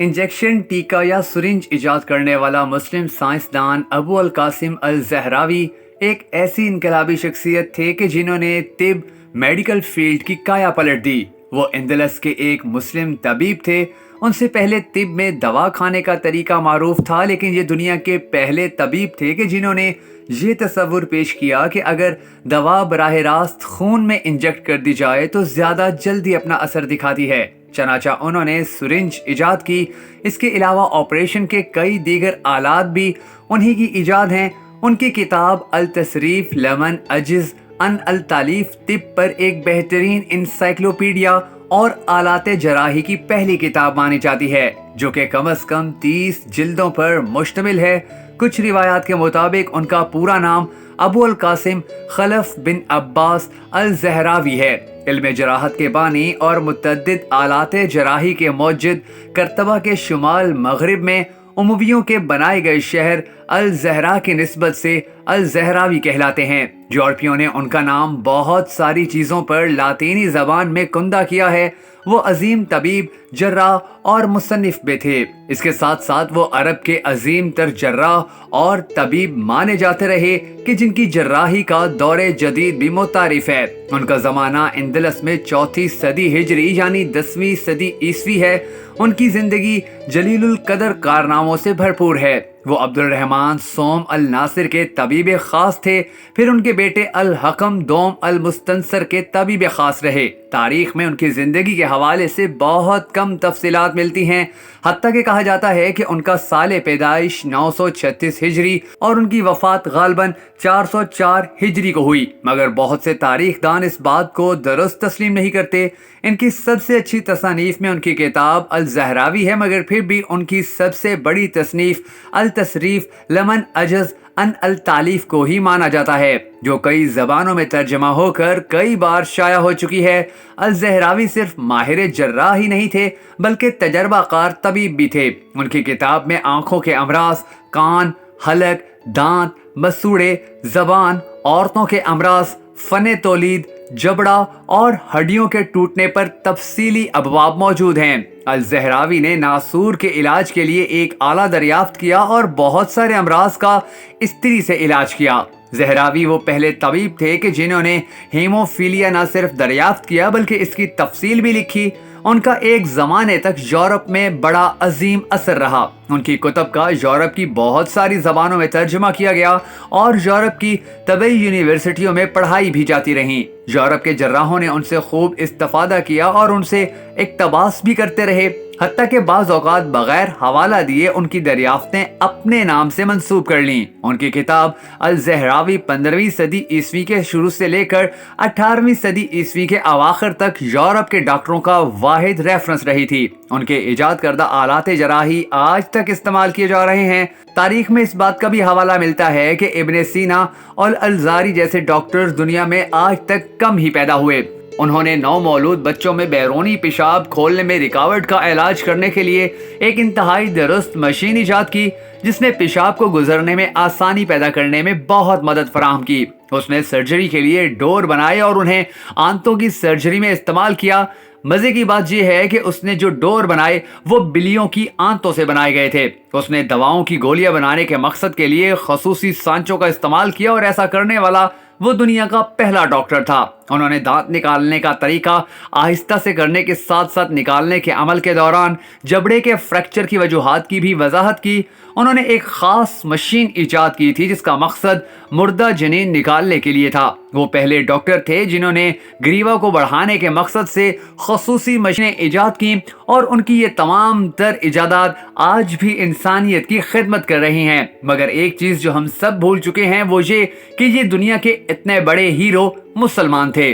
Injection टीका या syringe इजाद करने वाला मुस्लिम साइंसदान अबू अल कासिम अल ज़हरावी एक ऐसी इनकलाबी शख्सियत थे कि जिन्होंने तिब मेडिकल फील्ड की काया पलट दी। वो अंदलस के एक मुस्लिम तबीब थे। उनसे पहले तिब में दवा खाने का तरीका मारूफ था, लेकिन ये दुनिया के पहले तबीब थे कि जिन्होंने ये तस्वुर पेश किया कि अगर दवा बराह रास्त खून में इंजेक्ट कर दी जाए तो ज़्यादा जल्दी अपना असर दिखाती है। चनाचा उन्होंने सिरिंज इजाद की। इसके अलावा ऑपरेशन के कई दीगर आलात भी उन्हीं की इजाद हैं। उनकी किताब अल तसरीफ लमन अजिज अन अल तालीफ तिब पर एक बेहतरीन इंसाइक्लोपीडिया और आलाते जराही की पहली किताब मानी जाती है, जो कि कम से कम 30 जिल्दों पर मुश्तमिल है। कुछ रिवायात के मुताबिक उनका पूरा नाम अबू अल कासिम खलफ बिन अब्बास अल ज़हरावी है। इल्म जराहत के बानी और मुतअद्दिद आलाते जराही के मौजूद करतबा के शुमाल मगरिब में उमवियों के बनाए गए शहर अल ज़हरा की निस्बत से अल ज़हरावी कहलाते हैं। यूरोपियों ने उनका नाम बहुत सारी चीज़ों पर लातीनी ज़बान में कुंदा किया है। वो अजीम तबीब, जर्राह और मुसन्निफ भी थे। इसके साथ साथ वो अरब के अजीम तर जर्राह और तबीब माने जाते रहे कि जिनकी जर्राही का दौरे जदीद भी मुतारिफ है। उनका ज़माना अंदलस में 4वीं सदी हिजरी यानी 10वीं सदी ईसवी है। उनकी ज़िंदगी जलीलुल कदर कारनामों से भरपूर है। वो अब्दुल रहमान सोम अल नासिर के तबीब खास थे। फिर उनके बेटे अल हकम दोम अल मुस्तनसर के तबीब खास रहे। तारीख में उनकी ज़िंदगी के हवाले से बहुत कम तफसीलात मिलती हैं। हत्ता कि कहा जाता है कि उनका साल पैदाइश 936 हिजरी और उनकी वफात गालबन 404 हिजरी को हुई, मगर बहुत से तारीखदान इस बात को दुरुस्त तस्लीम नहीं करते। इनकी सबसे अच्छी तसानीफ में उनकी किताब अल ज़हरावी है, मगर फिर भी उनकी सबसे बड़ी तसनीफ अल तसरीफ लमन अजज अन अल तालीफ को ही माना जाता है, जो कई जबानों में तर्जमा होकर कई बार शाया हो चुकी है। अल ज़हरावी सिर्फ माहिर जर्राह ही नहीं थे, बल्कि तजर्बाकार तबीब भी थे। उनकी किताब में आंखों के अमराज, कान, हलक, दांत, मसूड़े, जबान, औरतों के अमराज, फने तौलीद, जबड़ा और हड्डियों के टूटने पर तफसीली अबवाब मौजूद हैं। अल ज़हरावी ने नासूर के इलाज के लिए एक आला दरियाफ्त किया और बहुत सारे अमराज का स्त्री से इलाज किया। ज़हरावी वो पहले तबीब थे कि जिन्होंने हीमोफीलिया न सिर्फ दरियाफ्त किया बल्कि इसकी तफसील भी लिखी। उनका एक ज़माने तक यूरोप में बड़ा अजीम असर रहा। उनकी कुतब का यूरोप की बहुत सारी ज़बानों में तर्जुमा किया गया और यूरोप की तबई यूनिवर्सिटियों में पढ़ाई भी जाती रहीं। यूरोप के जर्राहों ने उनसे खूब इस्तिफादा किया और उनसे इक्तबास भी करते रहे। हत्ता के बाज़ औक़ात बगैर हवाला दिए उनकी दरियाफ्तें अपने नाम से मंसूब कर लीं। उनकी किताब अल ज़हरावी 15वीं सदी ईस्वी के शुरू से लेकर 18वीं सदी ईस्वी के अवाखिर तक यूरोप के डॉक्टरों का वाहिद रेफरेंस रही थी। उनके इजाद करदा आलाते जराही आज तक इस्तेमाल किए जा रहे हैं। तारीख में इस बात का भी हवाला मिलता है कि इब्ने सीना और अल-ज़ारी जैसे डॉक्टर्स दुनिया में आज तक कम ही पैदा हुए। उन्होंने नौमौलूद बच्चों में बैरूनी पेशाब खोलने में रुकावट का इलाज करने के लिए एक इंतहाई दुरुस्त मशीन इजाद की, जिसने पेशाब को गुजरने में आसानी पैदा करने में बहुत मदद फराहम की। उसने सर्जरी के लिए डोर बनाए और उन्हें आंतों की सर्जरी में इस्तेमाल किया। मजे की बात यह है कि उसने जो डोर बनाए वो बिल्लियों की आंतों से बनाए गए थे। उसने दवाओं की गोलियां बनाने के मकसद के लिए खसूसी सांचों का इस्तेमाल किया और ऐसा करने वाला वो दुनिया का पहला डॉक्टर था। उन्होंने दांत निकालने का तरीका आहिस्ता से करने के साथ साथ निकालने के अमल के दौरान जबड़े के फ्रैक्चर की वजूहात की भी वजाहत की। उन्होंने एक खास मशीन इजाद की थी जिसका मकसद मुर्दा जनीन निकालने के लिए था। वो पहले डॉक्टर थे जिन्होंने ग्रीवा को बढ़ाने के मकसद से खसूसी मशीनें इजाद की और उनकी ये तमाम तर इजादात आज भी इंसानियत की खिदमत कर रही हैं। मगर एक चीज़ जो हम सब भूल चुके हैं वो ये कि ये दुनिया के इतने बड़े हीरो मुसलमान थे।